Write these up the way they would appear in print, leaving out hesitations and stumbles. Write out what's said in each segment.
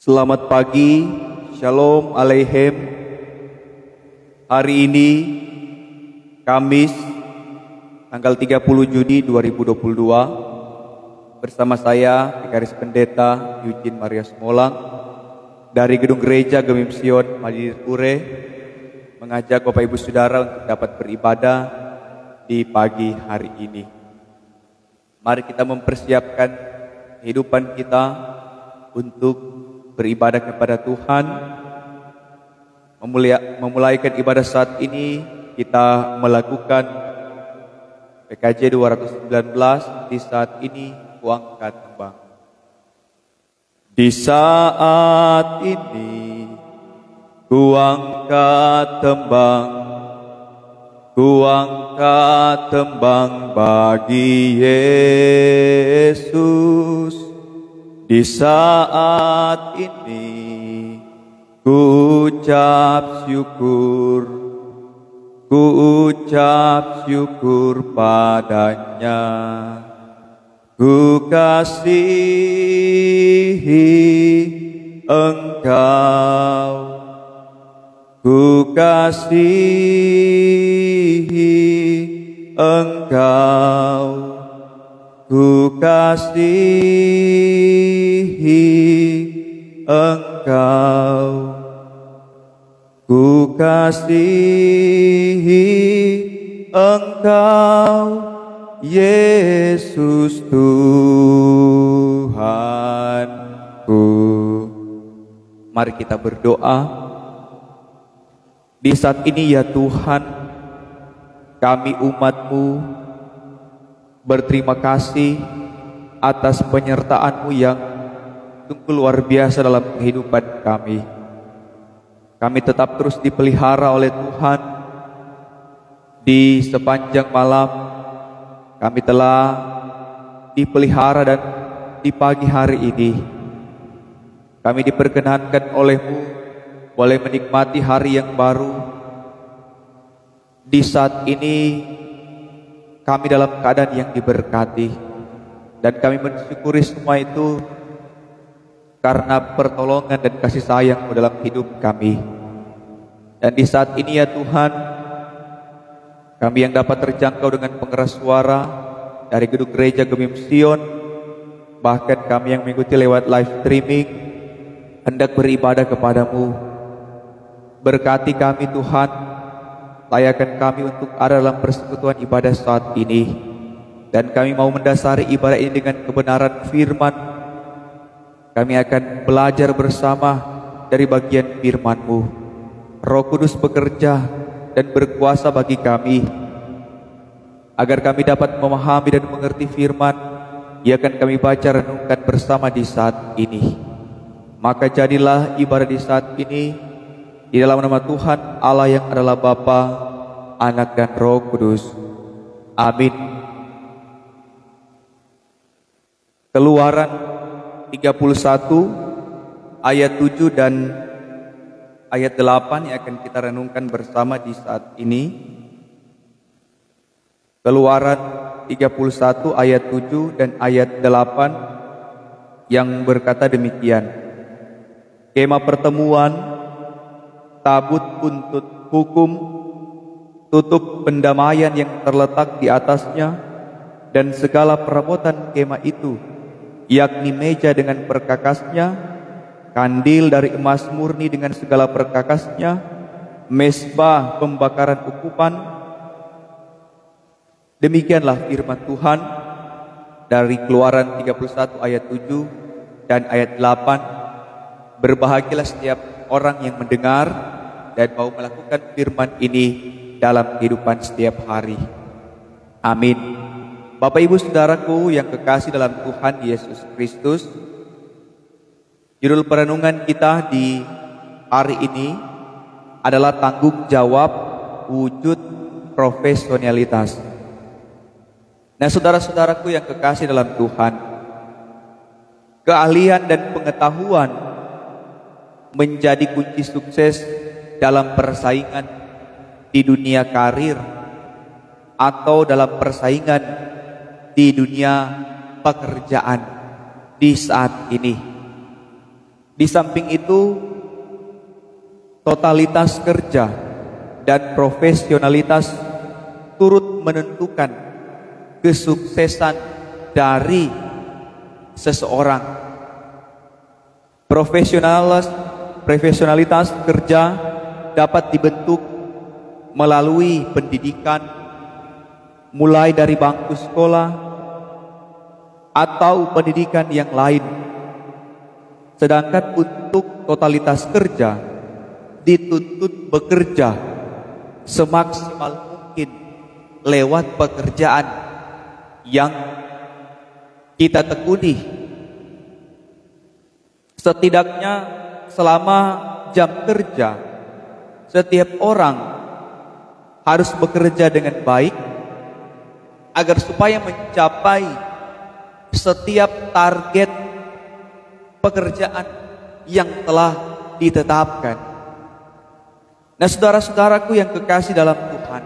Selamat pagi, Shalom Aleichem. Hari ini Kamis tanggal 30 Juni 2022 bersama saya Vikaris Pendeta Eugene Maria Smolang dari Gedung Gereja Gemim Sion Madinir Pure mengajak Bapak Ibu Saudara untuk dapat beribadah di pagi hari ini. Mari kita mempersiapkan kehidupan kita untuk beribadah kepada Tuhan. Memulaikan ibadah saat ini kita melakukan PKJ 219. Di saat ini kuangkat tembang. Di saat ini kuangkat tembang, kuangkat tembang bagi Yesus. Di saat ini ku ucap syukur padanya. Ku kasihi Engkau, ku kasihi Engkau, ku kasihi Engkau, ku kasihi Engkau, Yesus Tuhanku. Mari kita berdoa. Di saat ini ya Tuhan, kami umat-Mu berterima kasih atas penyertaan-Mu yang sungguh luar biasa dalam kehidupan kami. Kami tetap terus dipelihara oleh Tuhan. Di sepanjang malam kami telah dipelihara, dan di pagi hari ini kami diperkenankan oleh-Mu boleh menikmati hari yang baru. Di saat ini kami dalam keadaan yang diberkati, dan kami mensyukuri semua itu karena pertolongan dan kasih sayang-Mu dalam hidup kami. Dan di saat ini ya Tuhan, kami yang dapat terjangkau dengan pengeras suara dari Gedung Gereja Gemim Sion, bahkan kami yang mengikuti lewat live streaming, hendak beribadah kepada-Mu. Berkati kami Tuhan, layakan kami untuk ada dalam persekutuan ibadah saat ini. Dan kami mau mendasari ibadah ini dengan kebenaran firman. Kami akan belajar bersama dari bagian firman-Mu. Roh Kudus bekerja dan berkuasa bagi kami, agar kami dapat memahami dan mengerti firman yang akan kami baca renungkan bersama di saat ini. Maka jadilah ibadah di saat ini di dalam nama Tuhan Allah yang adalah Bapa, Anak dan Roh Kudus. Amin. Keluaran 31 ayat 7 dan ayat 8 yang akan kita renungkan bersama di saat ini. Keluaran 31 ayat 7 dan ayat 8 yang berkata demikian. Kemah pertemuan, tabut buntut hukum, tutup pendamaian yang terletak di atasnya, dan segala perabotan kemah itu, yakni meja dengan perkakasnya, kandil dari emas murni dengan segala perkakasnya, mezbah pembakaran ukupan. Demikianlah firman Tuhan dari Keluaran 31 ayat 7 dan ayat 8. Berbahagialah setiap orang yang mendengar dan mau melakukan firman ini dalam kehidupan setiap hari. Amin. Bapak Ibu Saudaraku yang kekasih dalam Tuhan Yesus Kristus, judul perenungan kita di hari ini adalah tanggung jawab wujud profesionalitas. Nah, saudara-saudaraku yang kekasih dalam Tuhan, keahlian dan pengetahuan menjadi kunci sukses dalam persaingan di dunia karir atau dalam persaingan di dunia pekerjaan di saat ini. Di samping itu, totalitas kerja dan profesionalitas turut menentukan kesuksesan dari seseorang. Profesionalitas kerja dapat dibentuk melalui pendidikan, mulai dari bangku sekolah atau pendidikan yang lain. Sedangkan untuk totalitas kerja dituntut bekerja semaksimal mungkin lewat pekerjaan yang kita tekuni. Setidaknya selama jam kerja, setiap orang harus bekerja dengan baik agar supaya mencapai setiap target pekerjaan yang telah ditetapkan. Nah, saudara-saudaraku yang kekasih dalam Tuhan,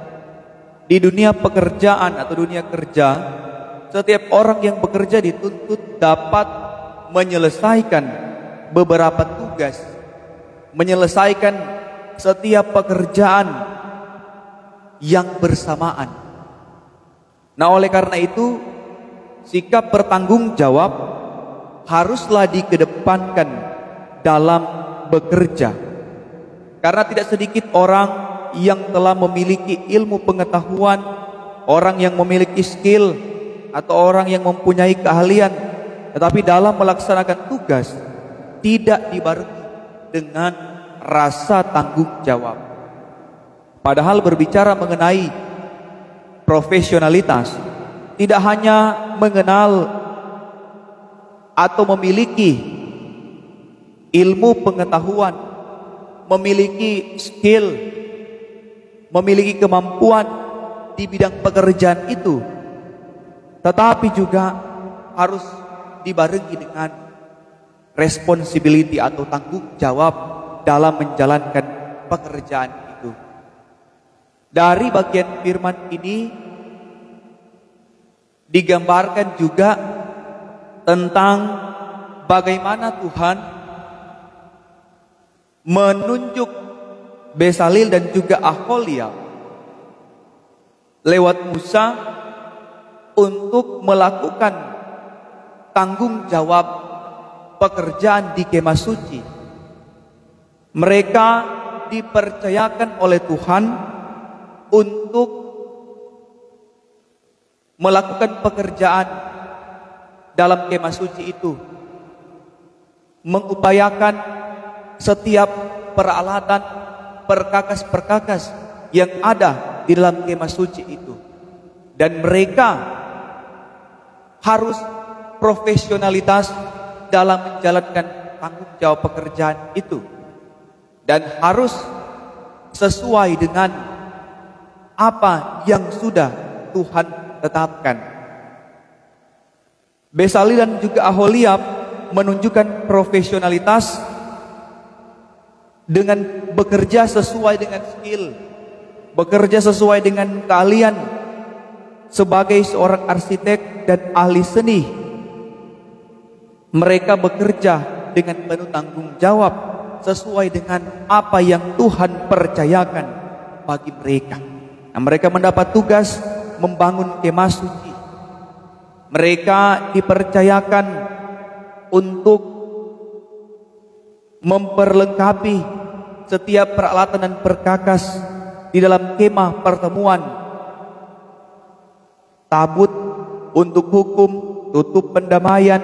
di dunia pekerjaan atau dunia kerja, setiap orang yang bekerja dituntut dapat menyelesaikan beberapa tugas, menyelesaikan setiap pekerjaan yang bersamaan. Nah, oleh karena itu, sikap bertanggung jawab haruslah dikedepankan dalam bekerja. Karena tidak sedikit orang yang telah memiliki ilmu pengetahuan, orang yang memiliki skill, atau orang yang mempunyai keahlian, tetapi dalam melaksanakan tugas tidak dibarengi dengan rasa tanggung jawab. Padahal berbicara mengenai profesionalitas, tidak hanya mengenal atau memiliki ilmu pengetahuan, memiliki skill, memiliki kemampuan di bidang pekerjaan itu, tetapi juga harus dibarengi dengan responsibility atau tanggung jawab dalam menjalankan pekerjaan itu. Dari bagian firman ini digambarkan juga tentang bagaimana Tuhan menunjuk Bezalel dan juga Aholiab lewat Musa untuk melakukan tanggung jawab pekerjaan di kemah suci. Mereka dipercayakan oleh Tuhan untuk melakukan pekerjaan dalam kemah suci itu, mengupayakan setiap peralatan, perkakas-perkakas yang ada di dalam kemah suci itu. Dan mereka harus profesionalitas dalam menjalankan tanggung jawab pekerjaan itu, dan harus sesuai dengan apa yang sudah Tuhan tetapkan. Bezalel dan juga Aholiab menunjukkan profesionalitas dengan bekerja sesuai dengan skill, bekerja sesuai dengan keahlian sebagai seorang arsitek dan ahli seni. Mereka bekerja dengan penuh tanggung jawab sesuai dengan apa yang Tuhan percayakan bagi mereka. Nah, mereka mendapat tugas membangun kemah suci. Mereka dipercayakan untuk memperlengkapi setiap peralatan dan perkakas di dalam kemah pertemuan. Tabut untuk hukum, tutup pendamaian,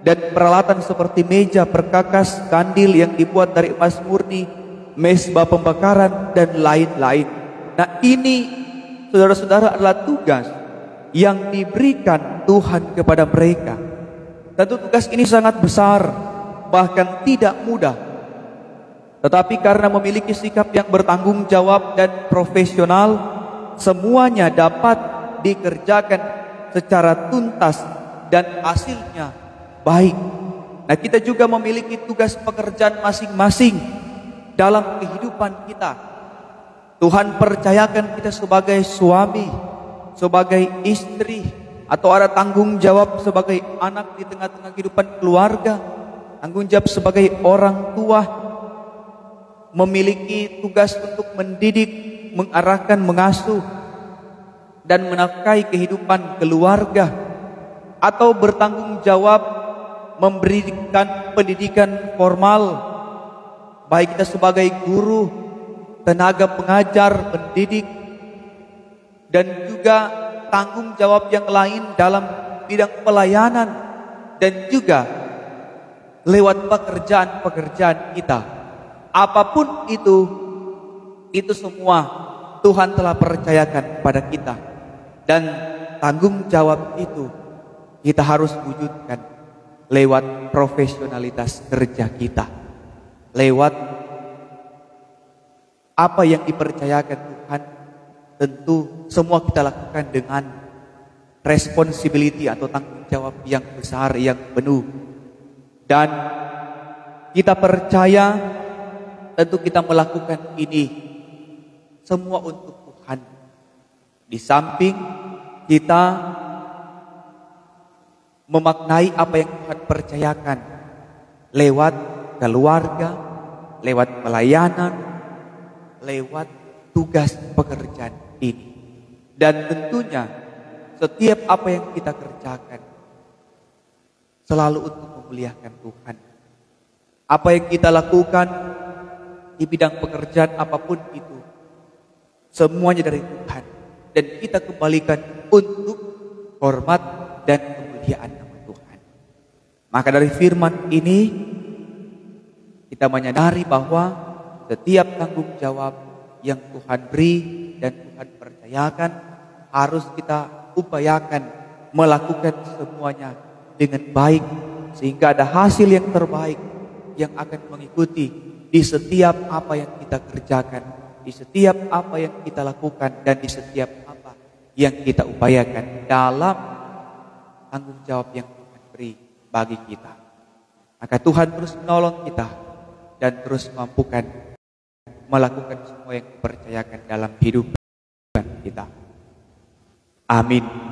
dan peralatan seperti meja, perkakas, kandil yang dibuat dari emas murni, mezbah pembakaran, dan lain-lain. Nah, ini saudara-saudara adalah tugas yang diberikan Tuhan kepada mereka. Tentu tugas ini sangat besar, bahkan tidak mudah. Tetapi karena memiliki sikap yang bertanggung jawab dan profesional, semuanya dapat dikerjakan secara tuntas dan hasilnya baik. Nah, kita juga memiliki tugas pekerjaan masing-masing dalam kehidupan kita. Tuhan percayakan kita sebagai suami, sebagai istri, atau ada tanggung jawab sebagai anak di tengah-tengah kehidupan keluarga. tanggung jawab sebagai orang tua, memiliki tugas untuk mendidik, mengarahkan, mengasuh, dan menafkahi kehidupan keluarga, atau bertanggung jawab memberikan pendidikan formal, baik kita sebagai guru, tenaga pengajar, pendidik, dan juga tanggung jawab yang lain dalam bidang pelayanan, dan juga lewat pekerjaan-pekerjaan kita. Apapun itu semua Tuhan telah percayakan pada kita. Dan tanggung jawab itu kita harus wujudkan lewat profesionalitas kerja kita, lewat apa yang dipercayakan Tuhan. Tentu semua kita lakukan dengan responsibility atau tanggung jawab yang besar, yang penuh. Dan kita percaya tentu kita melakukan ini semua untuk Tuhan. Di samping kita memaknai apa yang Tuhan percayakan lewat keluarga, lewat pelayanan, lewat tugas pekerjaan ini. Dan tentunya setiap apa yang kita kerjakan selalu untuk memuliakan Tuhan. Apa yang kita lakukan di bidang pekerjaan apapun itu, semuanya dari Tuhan. Dan kita kembalikan untuk hormat dan kemuliaan nama Tuhan. Maka dari firman ini kita menyadari bahwa setiap tanggung jawab yang Tuhan beri dan Tuhan percayakan harus kita upayakan melakukan semuanya dengan baik, sehingga ada hasil yang terbaik yang akan mengikuti di setiap apa yang kita kerjakan, di setiap apa yang kita lakukan, dan di setiap apa yang kita upayakan dalam tanggung jawab yang Tuhan beri bagi kita. Maka Tuhan terus menolong kita dan terus mampukan melakukan semua yang dipercayakan dalam hidup kita. Amin.